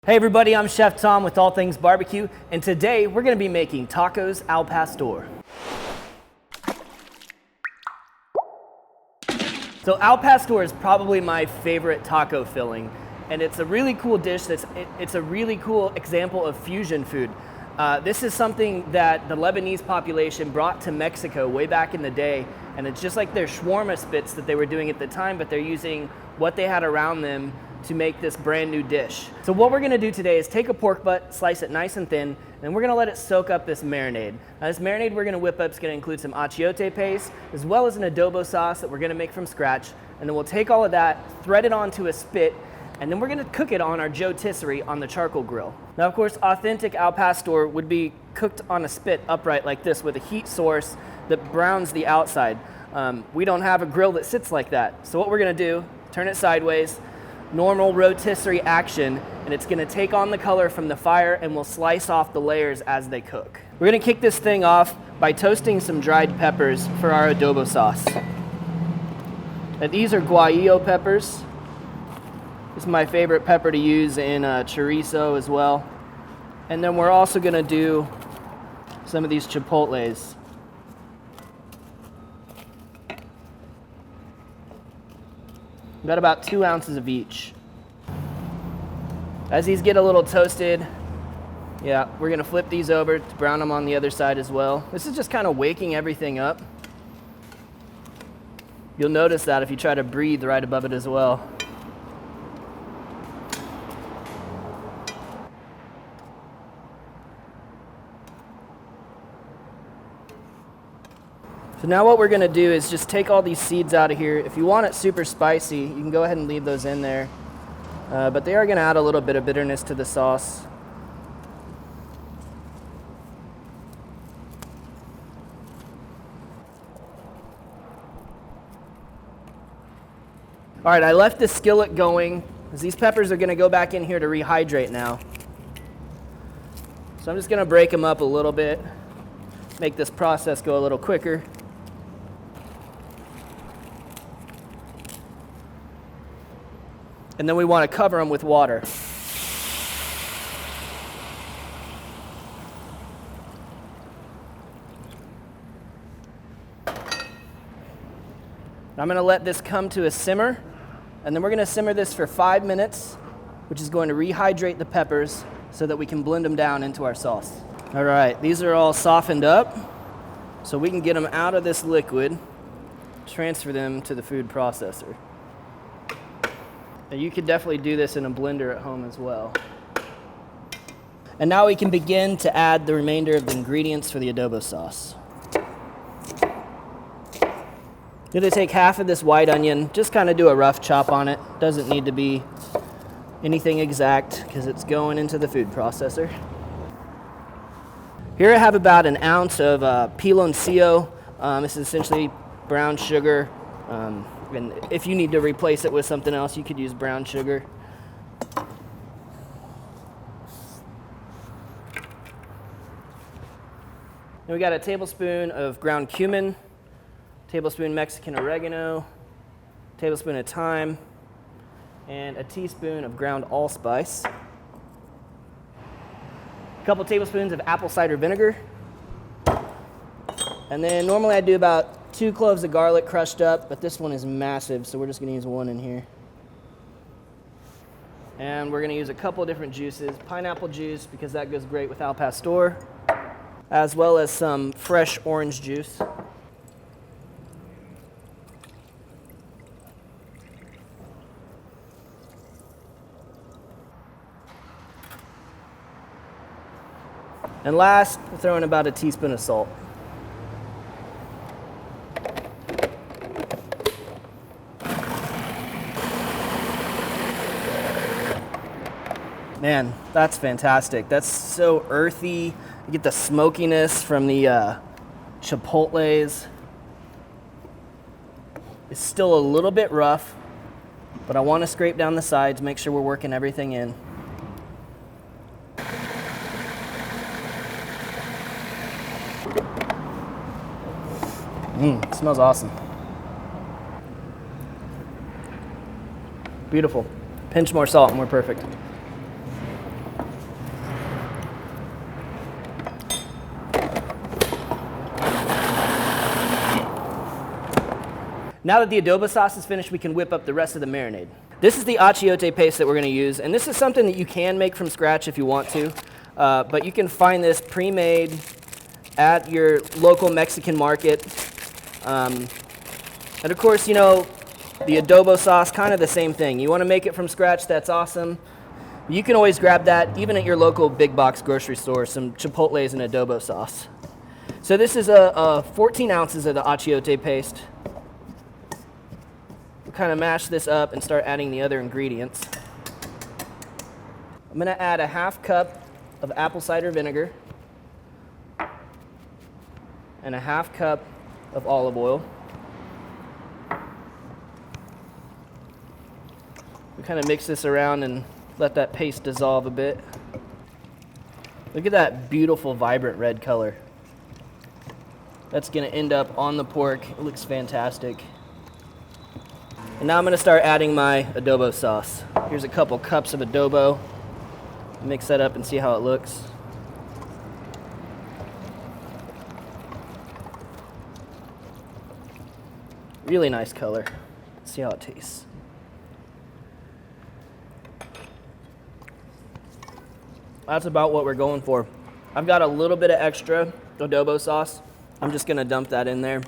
Hey everybody, I'm Chef Tom with All Things Barbecue, and today we're going to be making tacos al pastor. So al pastor is probably my favorite taco filling, and it's a really cool dish. It's a really cool example of fusion food. This is something that the Lebanese population brought to Mexico way back in the day, and it's just like their shawarma spits that they were doing at the time, but they're using what they had around them to make this brand new dish. So what we're gonna do today is take a pork butt, slice it nice and thin, and then we're gonna let it soak up this marinade. Now this marinade we're gonna whip up is gonna include some achiote paste, as well as an adobo sauce that we're gonna make from scratch. And then we'll take all of that, thread it onto a spit, and then we're gonna cook it on our rotisserie on the charcoal grill. Now of course, authentic al pastor would be cooked on a spit upright like this with a heat source that browns the outside. We don't have a grill that sits like that. So what we're gonna do, turn it sideways, normal rotisserie action, and it's gonna take on the color from the fire, and we'll slice off the layers as they cook. We're gonna kick this thing off by toasting some dried peppers for our adobo sauce. And these are guajillo peppers. This is my favorite pepper to use in chorizo as well. And then we're also gonna do some of these chipotles. Got about 2 ounces of each. As these get a little toasted, we're gonna flip these over to brown them on the other side as well. This is just kind of waking everything up. You'll notice that if you try to breathe right above it as well. So now what we're gonna do is just take all these seeds out of here. If you want it super spicy, you can go ahead and leave those in there. But they are gonna add a little bit of bitterness to the sauce. All right, I left the skillet going because these peppers are gonna go back in here to rehydrate now. So I'm just gonna break them up a little bit, make this process go a little quicker. And then we want to cover them with water. I'm going to let this come to a simmer, and then we're going to simmer this for 5 minutes, which is going to rehydrate the peppers so that we can blend them down into our sauce. All right, these are all softened up, so we can get them out of this liquid, transfer them to the food processor. And you could definitely do this in a blender at home as well. And now we can begin to add the remainder of the ingredients for the adobo sauce. I'm gonna take half of this white onion, just kind of do a rough chop on it. Doesn't need to be anything exact because it's going into the food processor. Here I have about an ounce of piloncillo. This is essentially brown sugar. And if you need to replace it with something else, you could use brown sugar. Then we got a tablespoon of ground cumin, tablespoon Mexican oregano, tablespoon of thyme, and a teaspoon of ground allspice. A couple tablespoons of apple cider vinegar. And then normally I do about 2 cloves of garlic crushed up, but this one is massive, so we're just gonna use 1 in here. And we're gonna use a couple different juices, pineapple juice, because that goes great with al pastor, as well as some fresh orange juice. And last, we'll throw in about a teaspoon of salt. Man, that's fantastic. That's so earthy. You get the smokiness from the chipotles. It's still a little bit rough, but I want to scrape down the sides, make sure we're working everything in. It smells awesome. Beautiful. Pinch more salt and we're perfect. Now that the adobo sauce is finished, we can whip up the rest of the marinade. This is the achiote paste that we're going to use, and this is something that you can make from scratch if you want to, but you can find this pre-made at your local Mexican market. And of course, you know, the adobo sauce, kind of the same thing. You want to make it from scratch, that's awesome. You can always grab that, even at your local big box grocery store, some chipotles and adobo sauce. So this is 14 ounces of the achiote paste. We'll kind of mash this up and start adding the other ingredients. I'm going to add a half cup of apple cider vinegar and a half cup of olive oil. We kind of mix this around and let that paste dissolve a bit. Look at that beautiful, vibrant red color. That's going to end up on the pork. It looks fantastic. And now I'm going to start adding my adobo sauce. Here's a couple cups of adobo. Mix that up and see how it looks. Really nice color. Let's see how it tastes. That's about what we're going for. I've got a little bit of extra adobo sauce. I'm just gonna dump that in there.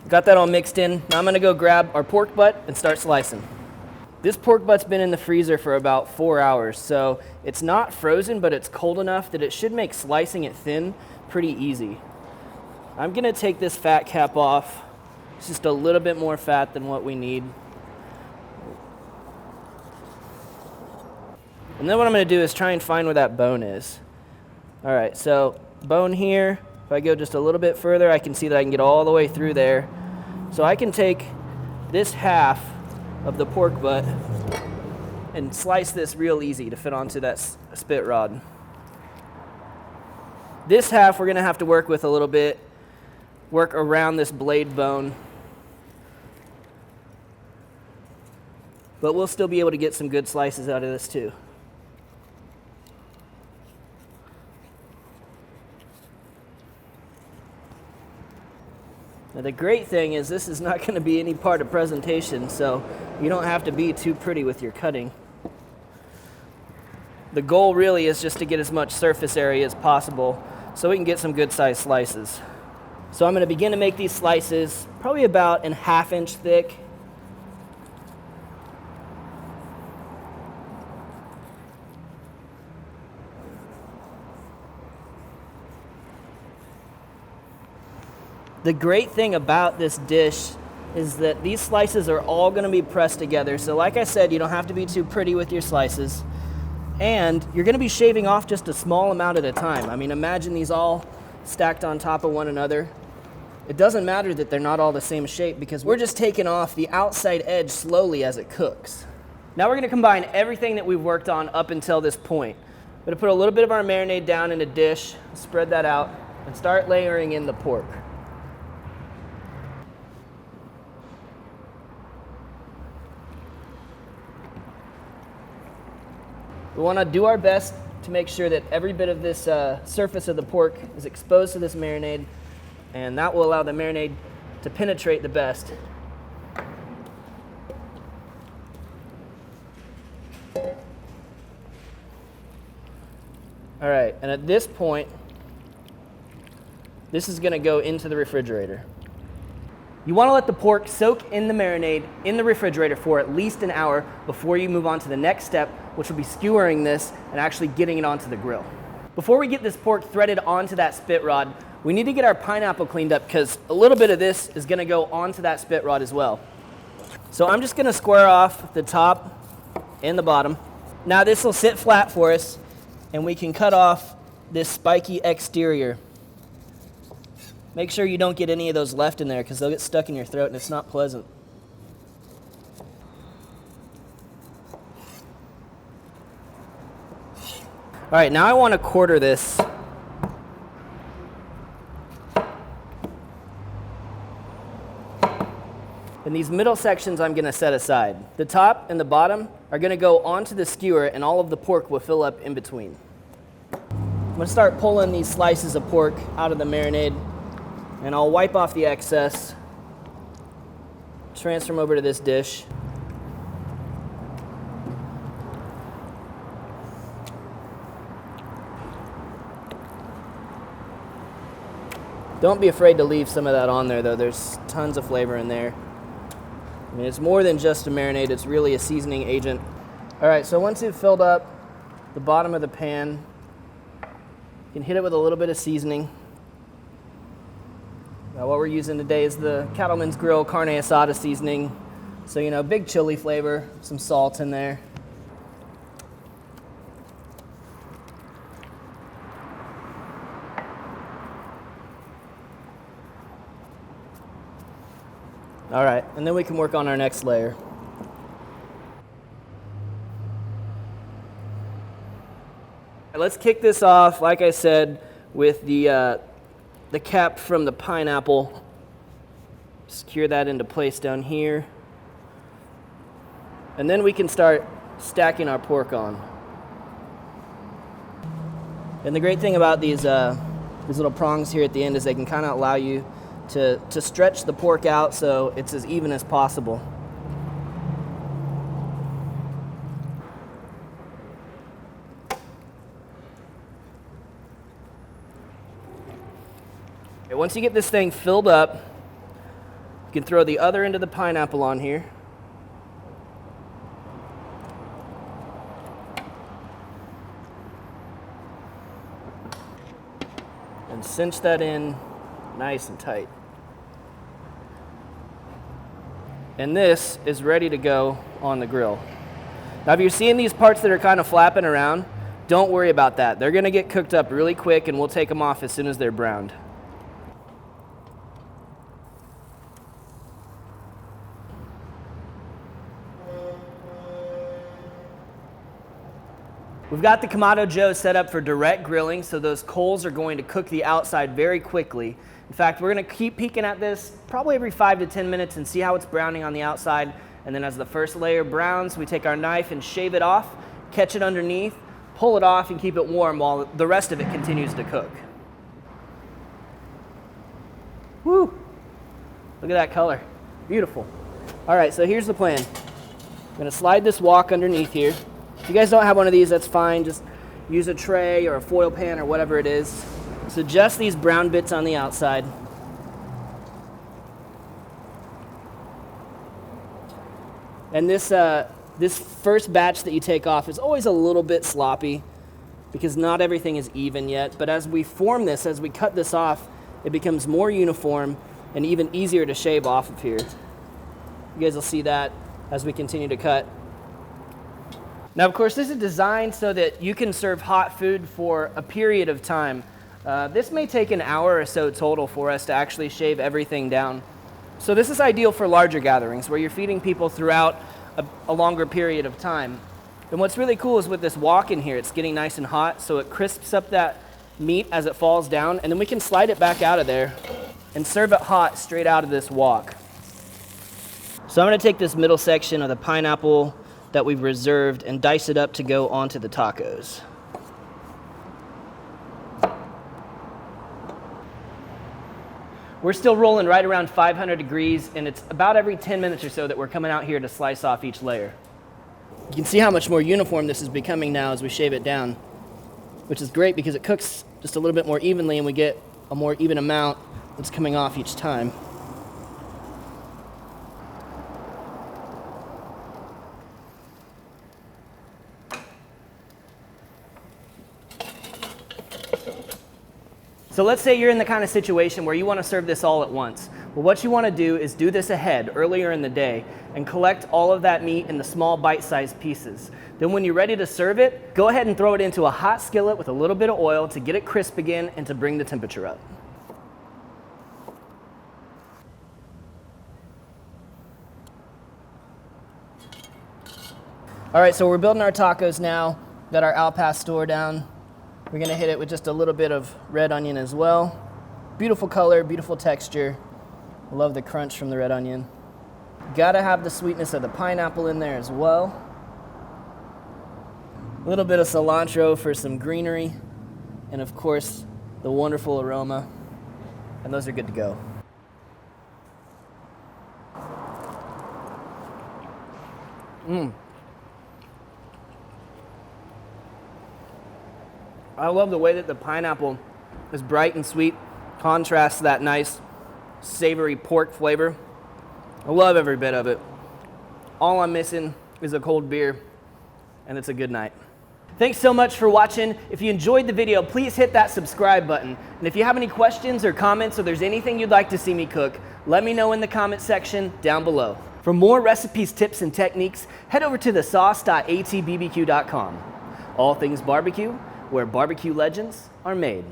Got that all mixed in. Now I'm gonna go grab our pork butt and start slicing. This pork butt's been in the freezer for about 4 hours, so it's not frozen, but it's cold enough that it should make slicing it thin pretty easy. I'm gonna take this fat cap off. It's just a little bit more fat than what we need. And then what I'm gonna do is try and find where that bone is. All right, so bone here. If I go just a little bit further, I can see that I can get all the way through there. So I can take this half of the pork butt and slice this real easy to fit onto that spit rod. This half we're gonna have to work with a little bit, work around this blade bone. But we'll still be able to get some good slices out of this too. Now the great thing is this is not going to be any part of presentation, so you don't have to be too pretty with your cutting. The goal really is just to get as much surface area as possible so we can get some good sized slices. So I'm going to begin to make these slices probably about a ½ inch thick. The great thing about this dish is that these slices are all going to be pressed together. So like I said, you don't have to be too pretty with your slices. And you're going to be shaving off just a small amount at a time. I mean, imagine these all stacked on top of one another. It doesn't matter that they're not all the same shape because we're just taking off the outside edge slowly as it cooks. Now we're going to combine everything that we've worked on up until this point. We're going to put a little bit of our marinade down in a dish, spread that out, and start layering in the pork. We want to do our best to make sure that every bit of this surface of the pork is exposed to this marinade, and that will allow the marinade to penetrate the best. All right, and at this point, this is going to go into the refrigerator. You want to let the pork soak in the marinade in the refrigerator for at least an hour before you move on to the next step, which will be skewering this and actually getting it onto the grill. Before we get this pork threaded onto that spit rod, we need to get our pineapple cleaned up because a little bit of this is going to go onto that spit rod as well. So I'm just going to square off the top and the bottom. Now this will sit flat for us and we can cut off this spiky exterior. Make sure you don't get any of those left in there because they'll get stuck in your throat and it's not pleasant. All right, now I want to quarter this. And these middle sections I'm going to set aside. The top and the bottom are going to go onto the skewer and all of the pork will fill up in between. I'm gonna start pulling these slices of pork out of the marinade, and I'll wipe off the excess, transfer them over to this dish. Don't be afraid to leave some of that on there though. There's tons of flavor in there. I mean, it's more than just a marinade, it's really a seasoning agent. All right, so once you've filled up the bottom of the pan, you can hit it with a little bit of seasoning. Now what we're using today is the Cattleman's Grill Carne Asada seasoning. So, you know, big chili flavor, some salt in there. All right, and then we can work on our next layer. Let's kick this off, like I said, with the cap from the pineapple. Secure that into place down here. And then we can start stacking our pork on. And the great thing about these little prongs here at the end is they can kind of allow you to stretch the pork out so it's as even as possible. Okay, once you get this thing filled up, you can throw the other end of the pineapple on here. And cinch that in nice and tight. And this is ready to go on the grill. Now if you're seeing these parts that are kind of flapping around, don't worry about that. They're gonna get cooked up really quick and we'll take them off as soon as they're browned. We've got the Kamado Joe set up for direct grilling, so those coals are going to cook the outside very quickly. In fact, we're gonna keep peeking at this probably every 5 to 10 minutes and see how it's browning on the outside. And then as the first layer browns, we take our knife and shave it off, catch it underneath, pull it off and keep it warm while the rest of it continues to cook. Woo! Look at that color, beautiful. All right, so here's the plan. I'm gonna slide this wok underneath here. If you guys don't have one of these, that's fine. Just use a tray or a foil pan or whatever it is. So just these brown bits on the outside. And this first batch that you take off is always a little bit sloppy because not everything is even yet. But as we form this, as we cut this off, it becomes more uniform and even easier to shave off of here. You guys will see that as we continue to cut. Now, of course, this is designed so that you can serve hot food for a period of time. This may take an hour or so total for us to actually shave everything down. So this is ideal for larger gatherings where you're feeding people throughout a longer period of time. And what's really cool is with this wok in here, it's getting nice and hot, so it crisps up that meat as it falls down, and then we can slide it back out of there and serve it hot straight out of this wok. So I'm gonna take this middle section of the pineapple that we've reserved and dice it up to go onto the tacos. We're still rolling right around 500 degrees, and it's about every 10 minutes or so that we're coming out here to slice off each layer. You can see how much more uniform this is becoming now as we shave it down, which is great because it cooks just a little bit more evenly and we get a more even amount that's coming off each time. So let's say you're in the kind of situation where you want to serve this all at once. Well, what you want to do is do this ahead, earlier in the day, and collect all of that meat in the small bite-sized pieces. Then when you're ready to serve it, go ahead and throw it into a hot skillet with a little bit of oil to get it crisp again and to bring the temperature up. All right, so we're building our tacos now. Got our al pastor down. We're gonna hit it with just a little bit of red onion as well. Beautiful color, beautiful texture. I love the crunch from the red onion. Gotta have the sweetness of the pineapple in there as well. A little bit of cilantro for some greenery. and of course, the wonderful aroma, and those are good to go. I love the way that the pineapple is bright and sweet, contrasts that nice savory pork flavor. I love every bit of it. All I'm missing is a cold beer, and it's a good night. Thanks so much for watching. If you enjoyed the video, please hit that subscribe button. And if you have any questions or comments, or there's anything you'd like to see me cook, let me know in the comment section down below. For more recipes, tips, and techniques, head over to thesauce.atbbq.com. All things barbecue, where barbecue legends are made.